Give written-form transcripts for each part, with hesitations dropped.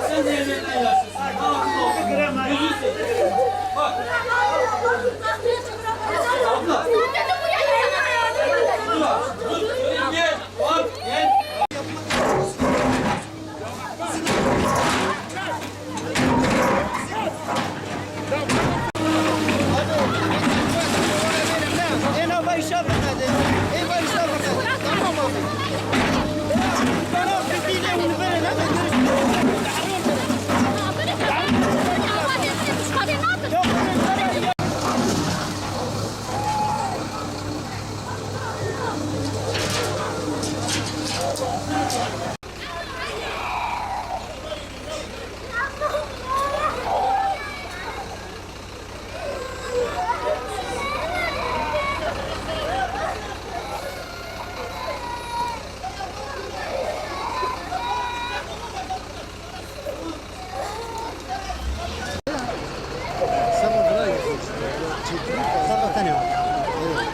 Sen de elinden yaşlısın. Bak. Abla. Gel. Bak. Gel. Hakikaten ya. Evet.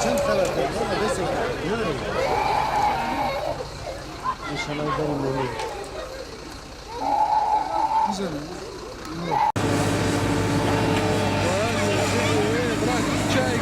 Sen taraftan ama desek ne öyle? İnşallah benim öyle. Güzel. Bırak çay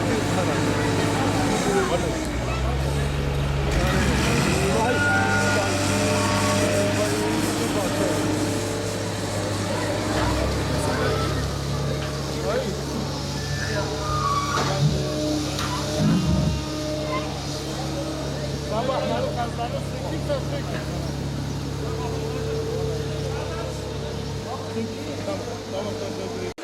Sabahları kazları söktük de söktük. Tamam, tamam.